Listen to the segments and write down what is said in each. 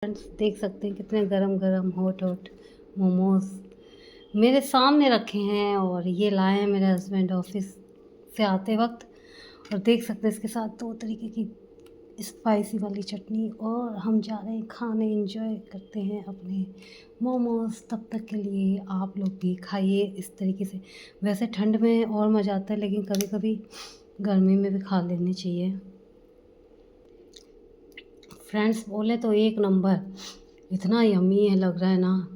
Friends देख सकते हैं कितने गरम गरम हॉट हॉट मोमोज मेरे सामने रखे हैं और ये लाए हैं मेरे हस्बैंड ऑफिस से आते वक्त। और देख सकते हैं इसके साथ 2 तरीके की स्पाइसी वाली चटनी। और हम जा रहे हैं खाने, एंजॉय करते हैं अपने मोमोज। तब तक के लिए आप लोग भी खाइए इस तरीके से। वैसे ठंड में और मज़ा आता है, लेकिन कभी कभी गर्मी में भी खा लेने चाहिए। फ्रेंड्स बोले तो एक नंबर, इतना यम्मी है, लग रहा है ना,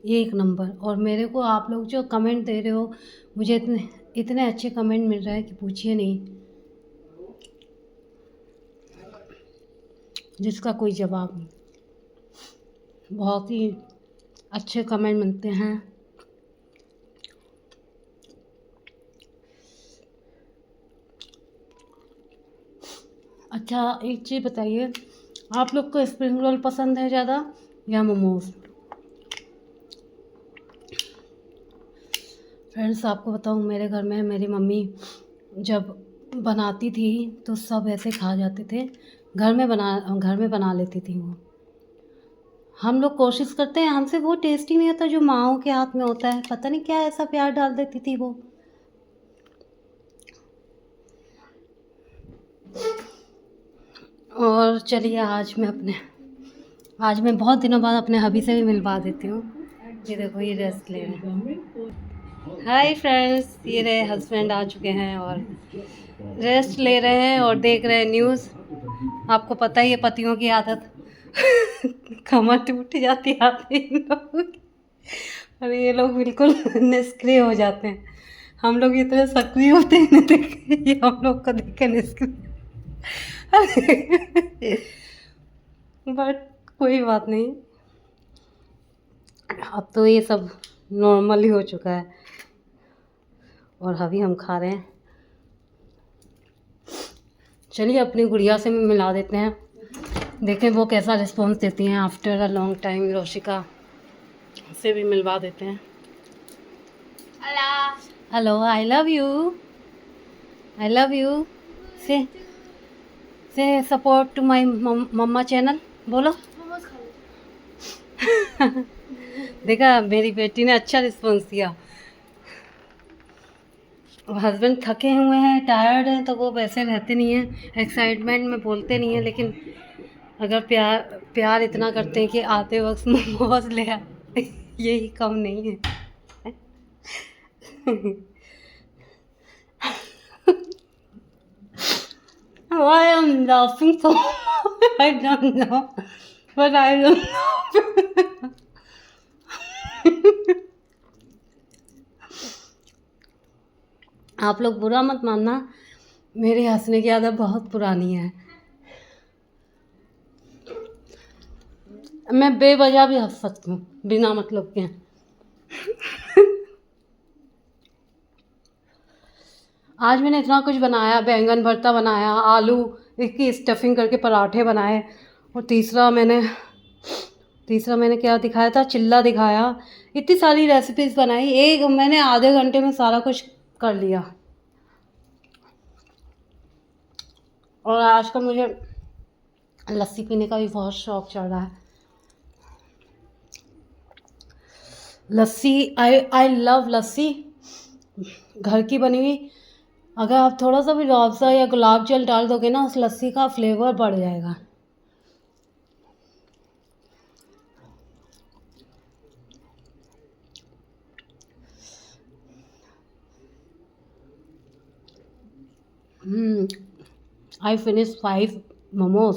एक नंबर। और मेरे को आप लोग जो कमेंट दे रहे हो, मुझे इतने इतने अच्छे कमेंट मिल रहे हैं कि पूछिए नहीं, जिसका कोई जवाब नहीं। बहुत ही अच्छे कमेंट मिलते हैं। अच्छा एक चीज़ बताइए, आप लोग को स्प्रिंग रोल पसंद है ज़्यादा या मोमोज? फ्रेंड्स आपको बताऊँ, मेरे घर में मेरी मम्मी जब बनाती थी तो सब ऐसे खा जाते थे। घर में बना लेती थी वो। हम लोग कोशिश करते हैं, हमसे वो टेस्टी नहीं आता जो माँओं के हाथ में होता है। पता नहीं क्या ऐसा प्यार डाल देती थी वो। और चलिए आज मैं बहुत दिनों बाद अपने हबी से भी मिलवा देती हूँ। ये देखो, ये रेस्ट ले रहे हैं। हाय फ्रेंड्स, ये रहे हस्बैंड आ चुके हैं और रेस्ट ले रहे हैं और देख रहे हैं न्यूज़। आपको पता ही है पतियों की आदत कमर टूट जाती है आते ही लोग। और ये लोग बिल्कुल निष्क्रिय हो जाते हैं। हम लोग इतने सक्रिय होते हैं ना, देख ये हम लोग को देख के निष्क्रिय। बट कोई बात नहीं, अब तो ये सब नॉर्मल ही हो चुका है। और अभी हम खा रहे हैं। चलिए अपनी गुड़िया से मिला देते हैं, देखें वो कैसा रिस्पॉन्स देती हैं। After a long time Roshika से भी मिलवा देते हैं। Hello, I love you, I love you. Say support to my mamma channel बोलो। देखा, मेरी बेटी ने अच्छा रिस्पॉन्स दिया। हस्बैंड थके हुए हैं, टायर्ड हैं, तो वो वैसे रहते नहीं हैं, एक्साइटमेंट में बोलते नहीं हैं। लेकिन अगर प्यार प्यार इतना करते हैं कि आते वक्त मोमोज ले आ, यही कम नहीं है। Why I'm laughing so much? I don't know, but I don't know. आप लोग बुरा मत मानना, मेरे हंसने की आदत बहुत पुरानी है। मैं बेवजह भी हंस सकती हूँ, बिना मतलब के। आज मैंने इतना कुछ बनाया, बैंगन भरता बनाया, आलू की स्टफिंग करके पराठे बनाए। और तीसरा मैंने क्या दिखाया था, चिल्ला दिखाया। इतनी सारी रेसिपीज़ बनाई, मैंने आधे घंटे में सारा कुछ कर लिया। और आजकल मुझे लस्सी पीने का भी बहुत शौक चढ़ रहा है। लस्सी, आई लव लस्सी, घर की बनी हुई। अगर आप थोड़ा सा भी रूह अफ़ज़ा या गुलाब जल डाल दोगे ना, उस लस्सी का फ्लेवर बढ़ जाएगा। I finished 5 momos.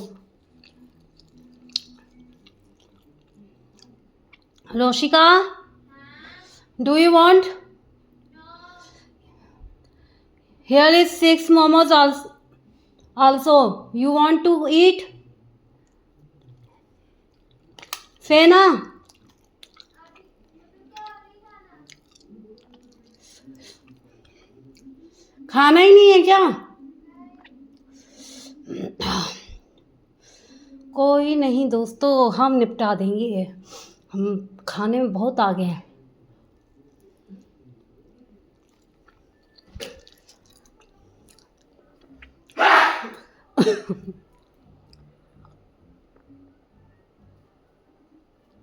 Roshika, do you want? Here is 6 momos also. You want to eat? Say na. खाना ही नहीं है क्या? कोई नहीं दोस्तों, हम निपटा देंगे। हम खाने में बहुत आगे हैं।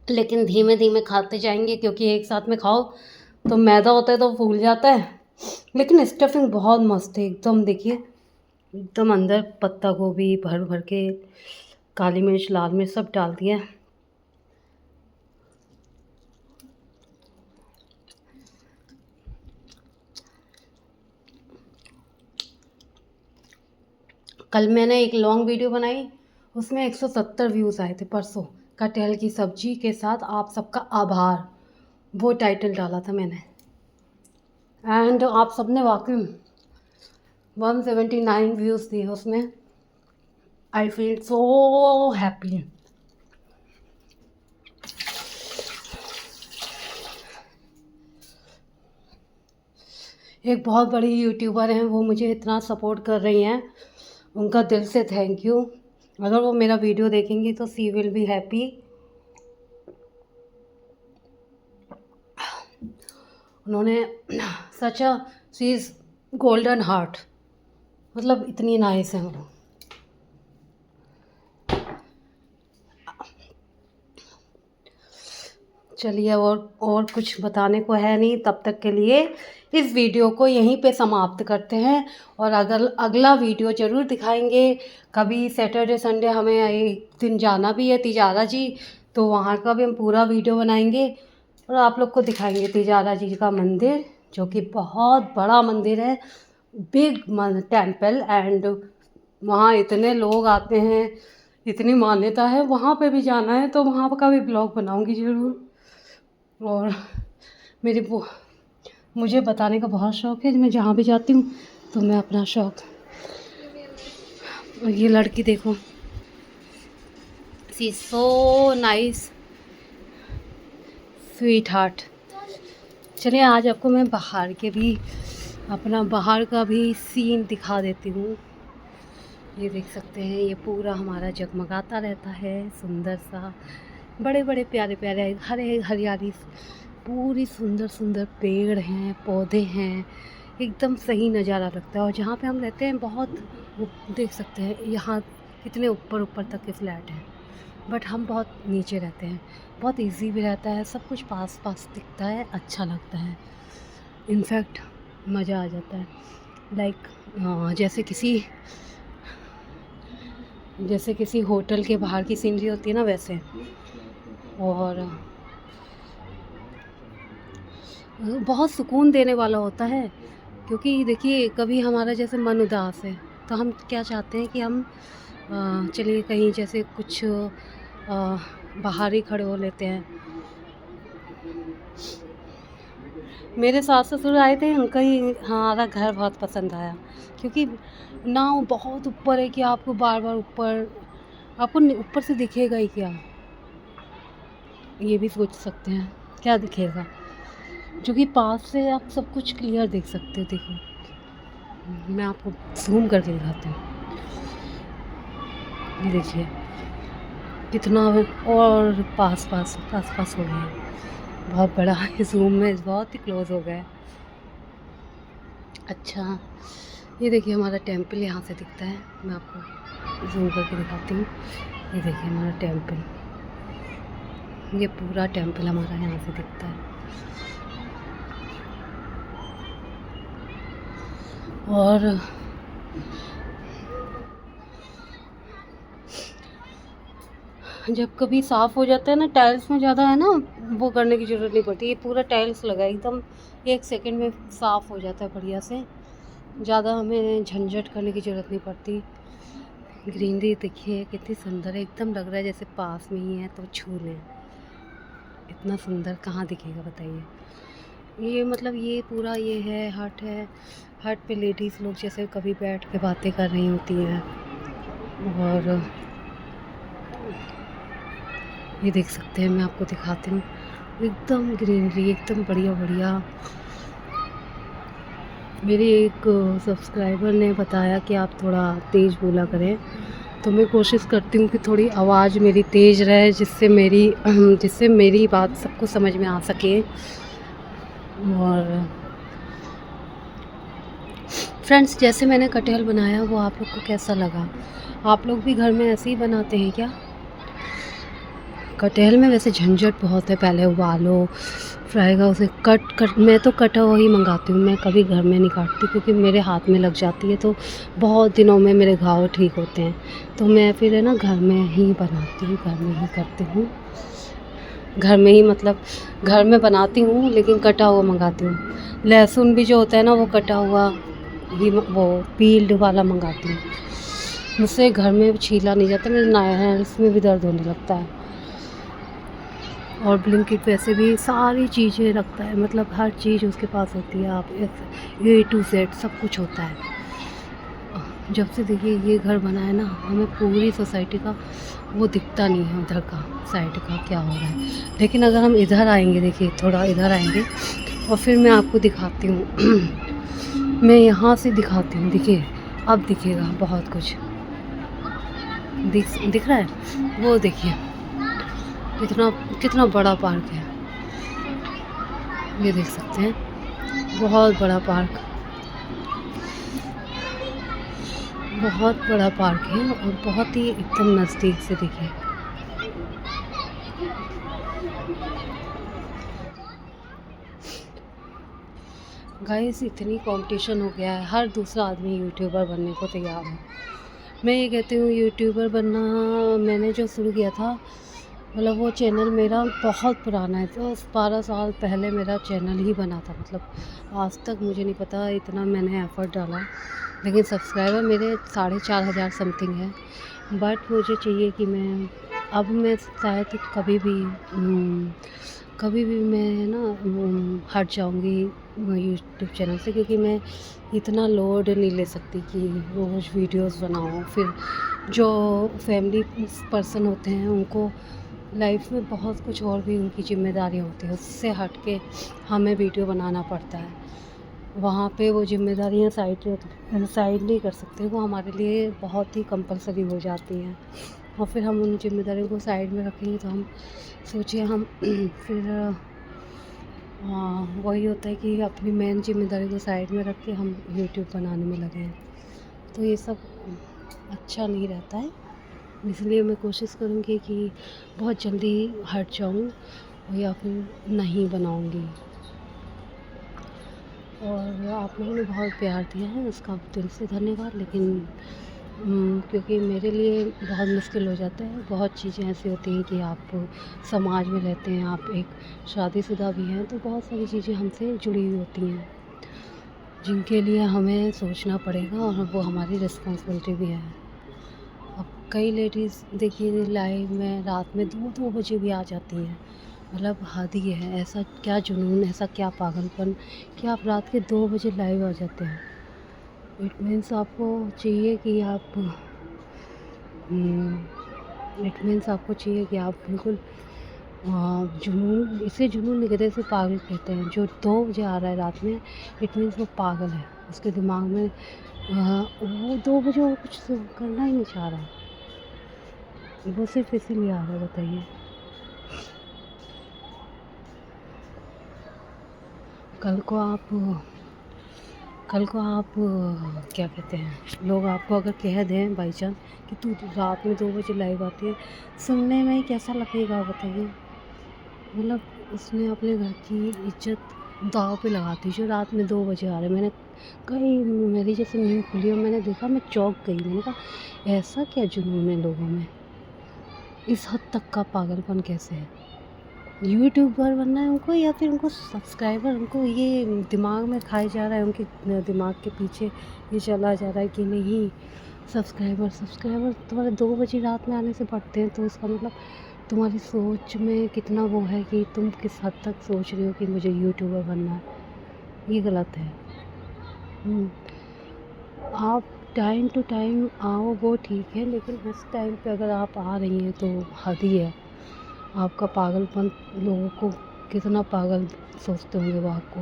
लेकिन धीमे धीमे खाते जाएंगे, क्योंकि एक साथ में खाओ तो मैदा होता है तो फूल जाता है। लेकिन स्टफिंग बहुत मस्त है एकदम, देखिए एकदम अंदर पत्ता गोभी भर भर के, काली मिर्च लाल मिर्च सब डाल दिया। कल मैंने एक लॉन्ग वीडियो बनाई, उसमें 170 व्यूज़ आए थे परसों, कटहल की सब्जी के साथ आप सबका आभार, वो टाइटल डाला था मैंने। एंड आप सबने वाकई 179 व्यूज़ दिए उसमें। I feel so happy. एक बहुत बड़ी यूट्यूबर हैं, वो मुझे इतना सपोर्ट कर रही हैं, उनका दिल से थैंक यू। अगर वो मेरा वीडियो देखेंगी तो सी विल बी हैप्पी। उन्होंने सच अ सी इज़ गोल्डन हार्ट, मतलब इतनी नाइस है वो। चलिए, और कुछ बताने को है नहीं, तब तक के लिए इस वीडियो को यहीं पे समाप्त करते हैं। और अगला वीडियो ज़रूर दिखाएंगे। कभी सैटरडे संडे हमें एक दिन जाना भी है तिजारा जी, तो वहाँ का भी हम पूरा वीडियो बनाएंगे और आप लोग को दिखाएंगे तिजारा जी का मंदिर, जो कि बहुत बड़ा मंदिर है, बिग टेम्पल। एंड वहाँ इतने लोग आते हैं, इतनी मान्यता है, वहाँ पे भी जाना है, तो वहाँ का भी ब्लॉग बनाऊंगी ज़रूर। और मुझे बताने का बहुत शौक़ है, मैं जहाँ भी जाती हूँ तो मैं अपना शौक़। और ये लड़की देखो, सी सो नाइस स्वीट हार्ट। चलिए, आज आपको मैं बाहर का भी सीन दिखा देती हूँ। ये देख सकते हैं, ये पूरा हमारा जगमगाता रहता है, सुंदर सा, बड़े बड़े प्यारे प्यारे हरे हरियाली, पूरी सुंदर सुंदर पेड़ हैं, पौधे हैं, एकदम सही नज़ारा लगता है। और जहाँ पे हम रहते हैं बहुत, देख सकते हैं यहाँ कितने ऊपर ऊपर तक के फ्लैट हैं, बट हम बहुत नीचे रहते हैं। बहुत इजी भी रहता है, सब कुछ पास पास दिखता है, अच्छा लगता है, इनफैक्ट मज़ा आ जाता है। लाइक जैसे किसी होटल के बाहर की सीनरी होती है ना, वैसे। और बहुत सुकून देने वाला होता है, क्योंकि देखिए कभी हमारा जैसे मन उदास है तो हम क्या चाहते हैं कि हम चलिए कहीं जैसे कुछ बाहर ही खड़े हो लेते हैं। मेरे सास ससुर आए थे, उनका ही हमारा घर बहुत पसंद आया, क्योंकि ना वो बहुत ऊपर है कि आपको बार बार आपको ऊपर से दिखेगा ही क्या, ये भी सोच सकते हैं क्या दिखेगा, जो कि पास से आप सब कुछ क्लियर देख सकते हो। देखो मैं आपको जूम करके दिखाती हूँ, ये देखिए कितना, और पास पास हो गया, बहुत बड़ा जूम में बहुत ही क्लोज हो गया। अच्छा, ये देखिए हमारा टेम्पल यहाँ से दिखता है, मैं आपको जूम करके दिखाती हूँ। ये देखिए हमारा टेम्पल, ये पूरा टेम्पल हमारा यहाँ से दिखता है। और जब कभी साफ़ हो जाता है ना, टाइल्स में ज़्यादा है ना, वो करने की ज़रूरत नहीं पड़ती, ये पूरा टाइल्स लगा है, एकदम 1 सेकंड में साफ़ हो जाता है बढ़िया से, ज़्यादा हमें झंझट करने की ज़रूरत नहीं पड़ती। ग्रीनरी देखिए कितनी सुंदर है, एकदम लग रहा है जैसे पास में ही है तो छू लें, इतना सुंदर कहाँ दिखेगा बताइए। ये मतलब ये पूरा ये है हट पे लेडीज़ लोग जैसे कभी बैठ के बातें कर रही होती हैं। और ये देख सकते हैं, मैं आपको दिखाती हूँ, एकदम ग्रीनरी, एकदम बढ़िया बढ़िया। मेरे एक सब्सक्राइबर ने बताया कि आप थोड़ा तेज़ बोला करें, तो मैं कोशिश करती हूँ कि थोड़ी आवाज़ मेरी तेज़ रहे, जिससे मेरी बात सबको समझ में आ सके। और फ्रेंड्स, जैसे मैंने कटहल बनाया वो आप लोग को कैसा लगा? आप लोग भी घर में ऐसे ही बनाते हैं क्या? कटहल में वैसे झंझट बहुत है, पहले उबालो, फ्राई का उसे कट मैं तो कटा हुआ ही मंगाती हूँ, मैं कभी घर में नहीं काटती क्योंकि मेरे हाथ में लग जाती है तो बहुत दिनों में मेरे घाव ठीक होते हैं। तो मैं फिर है ना घर में ही बनाती हूँ, घर में ही करती हूँ, घर में ही मतलब घर में बनाती हूँ, लेकिन कटा हुआ मंगाती हूँ। लहसुन भी जो होता है ना वो कटा हुआ ही वो पील्ड वाला मंगाती हूँ, मुझसे घर में छीला नहीं जाता, मेरे नायल्स में भी दर्द होने लगता है। और ब्लिंकिट वैसे भी सारी चीज़ें रखता है, मतलब हर चीज़ उसके पास होती है, आप A to Z सब कुछ होता है। जब से देखिए ये घर बना है ना, हमें पूरी सोसाइटी का वो दिखता नहीं है, उधर का साइड का क्या हो रहा है। लेकिन अगर हम इधर आएंगे, देखिए थोड़ा इधर आएंगे और फिर मैं आपको दिखाती हूँ मैं यहाँ से दिखाती हूँ, देखिए अब दिखेगा बहुत कुछ दिख रहा है। वो देखिए कितना कितना बड़ा पार्क है, ये देख सकते हैं, बहुत बड़ा पार्क, बहुत बड़ा पार्क है और बहुत ही एकदम नज़दीक से देखिए। गाइस इतनी कंपटीशन हो गया है, हर दूसरा आदमी यूट्यूबर बनने को तैयार है। मैं ये कहती हूँ यूट्यूबर बनना, मैंने जो शुरू किया था मतलब वो चैनल मेरा बहुत पुराना है, तो 12 साल पहले मेरा चैनल ही बना था, मतलब आज तक मुझे नहीं पता इतना मैंने एफ़र्ट डाला, लेकिन सब्सक्राइबर मेरे 4,500 समथिंग है। बट मुझे चाहिए कि मैं शायद कभी भी मैं ना हट जाऊंगी यूट्यूब चैनल से, क्योंकि मैं इतना लोड नहीं ले सकती कि रोज़ वीडियोस बनाऊं। फिर जो फैमिली पर्सन होते हैं उनको लाइफ में बहुत कुछ और भी उनकी जिम्मेदारियां होती हैं, उससे हट के हमें वीडियो बनाना पड़ता है। वहाँ पे वो जिम्मेदारियां साइड नहीं कर सकते, वो हमारे लिए बहुत ही कंपलसरी हो जाती हैं। और फिर हम उन जिम्मेदारियों को साइड में रखेंगे तो हम सोचिए हम फिर वही होता है कि अपनी मेन जिम्मेदारी को साइड में रख के हम यूट्यूब बनाने में लगे हैं, तो ये सब अच्छा नहीं रहता है। इसलिए मैं कोशिश करूँगी कि बहुत जल्दी हट जाऊँ या फिर नहीं बनाऊँगी। और आप लोगों ने बहुत प्यार दिया है, उसका दिल से धन्यवाद। लेकिन क्योंकि मेरे लिए बहुत मुश्किल हो जाता है, बहुत चीज़ें ऐसी होती हैं कि आप समाज में रहते हैं, आप एक शादीशुदा भी हैं, तो बहुत सारी चीज़ें हमसे जुड़ी हुई होती हैं जिनके लिए हमें सोचना पड़ेगा और वो हमारी रिस्पॉन्सिबिलिटी भी है। अब कई लेडीज़ देखिए लाइव में रात में 2-2 बजे भी आ जाती हैं, मतलब हद ही है। ऐसा क्या जुनून, ऐसा क्या पागलपन कि आप रात के 2 बजे लाइव आ जाते हैं। इट मीन्स आपको चाहिए कि आपको चाहिए कि आप बिल्कुल जुनून, इसे जुनून नहीं कहते, इसे पागल कहते हैं। जो 2 बजे आ रहा है रात में, इट मीन्स वो पागल है, उसके दिमाग में वो 2 बजे वो कुछ करना ही नहीं चाह रहा, वो सिर्फ इसीलिए आ रहा है। बताइए, कल को आप क्या कहते हैं, लोग आपको अगर कह दें बाई चांस कि तू रात में 2 बजे लाइव आती है, सुनने में ही कैसा लगेगा बताइए। मतलब उसने अपने घर की इज्जत दाव पे लगा दी, जो रात में 2 बजे आ रहे। मैंने कई मेरी जैसे नींद खुली और मैंने देखा, मैं चौंक गई। मैंने कहा ऐसा क्या जुनून है लोगों में, इस हद तक का पागलपन कैसे है। यूट्यूबर बनना है उनको, या फिर उनको सब्सक्राइबर, उनको ये दिमाग में खाया जा रहा है, उनके दिमाग के पीछे ये चला जा रहा है कि नहीं सब्सक्राइबर तुम्हारे 2 बजे रात में आने से बढ़ते हैं, तो उसका मतलब तुम्हारी सोच में कितना वो है कि तुम किस हद तक सोच रहे हो कि मुझे यूट्यूबर बनना है। ये गलत है। आप टाइम टू टाइम आओ वो ठीक है, लेकिन इस टाइम पे अगर आप आ रही हैं तो हद ही है। आपका पागलपन, लोगों को कितना पागल सोचते होंगे वो आपको।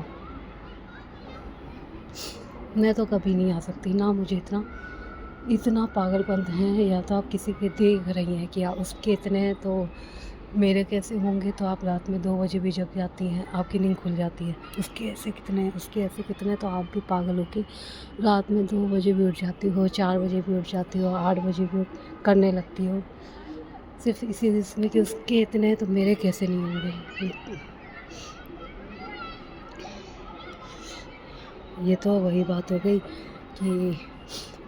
मैं तो कभी नहीं आ सकती ना, मुझे इतना पागलपन है। या तो आप किसी के देख रही हैं कि आप उसके इतने हैं, तो मेरे कैसे होंगे। तो आप रात में 2 बजे भी जग जाती हैं, आपकी नींद खुल जाती है, उसके ऐसे कितने, तो आप भी पागल हो के रात में 2 बजे भी उठ जाती हो, 4 बजे भी उठ जाती हो, 8 बजे भी करने लगती हो। सिर्फ इसी इसमें कि उसके इतने हैं तो मेरे कैसे नहीं होंगे। ये तो वही बात हो गई कि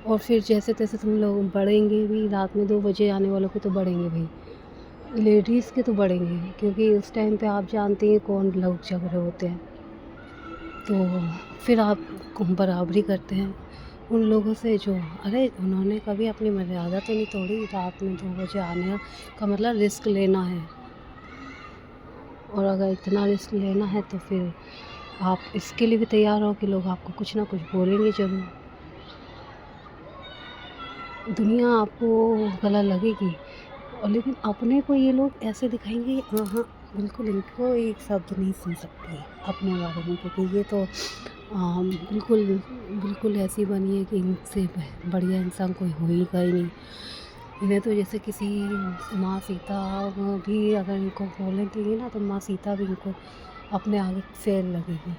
और फिर जैसे तैसे तुम लोग बढ़ेंगे भी, रात में 2 बजे आने वालों के तो बढ़ेंगे भाई, लेडीज़ के तो बढ़ेंगे, क्योंकि उस टाइम पे आप जानती हैं कौन लोग झगड़े होते हैं। तो फिर आप बराबरी करते हैं उन लोगों से जो, अरे उन्होंने कभी अपनी मर्यादा तो नहीं तोड़ी। रात में 2 बजे आने का मतलब रिस्क लेना है, और अगर इतना रिस्क लेना है तो फिर आप इसके लिए भी तैयार हो कि लोग आपको कुछ ना कुछ बोलेंगे ज़रूर। दुनिया आपको गलत लगेगी, और लेकिन अपने को ये लोग ऐसे दिखाएंगे, हाँ बिल्कुल इनको एक शब्द नहीं सुन सकते अपने बारे में, क्योंकि ये तो बिल्कुल बिल्कुल ऐसी बनी है कि इनसे बढ़िया इंसान कोई होएगा ही नहीं। इन्हें तो जैसे किसी माँ सीता भी अगर इनको बोलेंगी ना, तो माँ सीता भी इनको अपने आगे फेल लगेगी।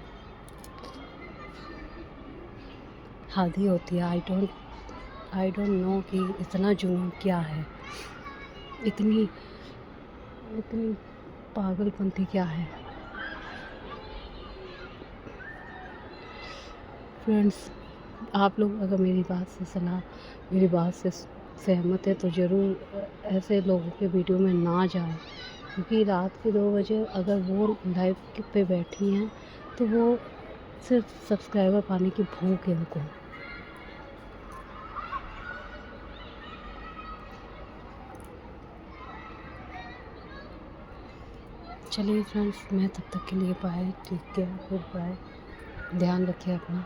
हद ही होती है। आई डोंट नो कि इतना जुनून क्या है, इतनी इतनी पागलपंती क्या है। फ्रेंड्स, आप लोग अगर मेरी बात से सहमत है तो ज़रूर ऐसे लोगों के वीडियो में ना जाएं, क्योंकि रात के 2 बजे अगर वो लाइव पे बैठी हैं तो वो सिर्फ सब्सक्राइबर पाने की भूख है उनको। चलिए फ्रेंड्स, मैं तब तक के लिए bye, take care, goodbye, ध्यान रखिए अपना।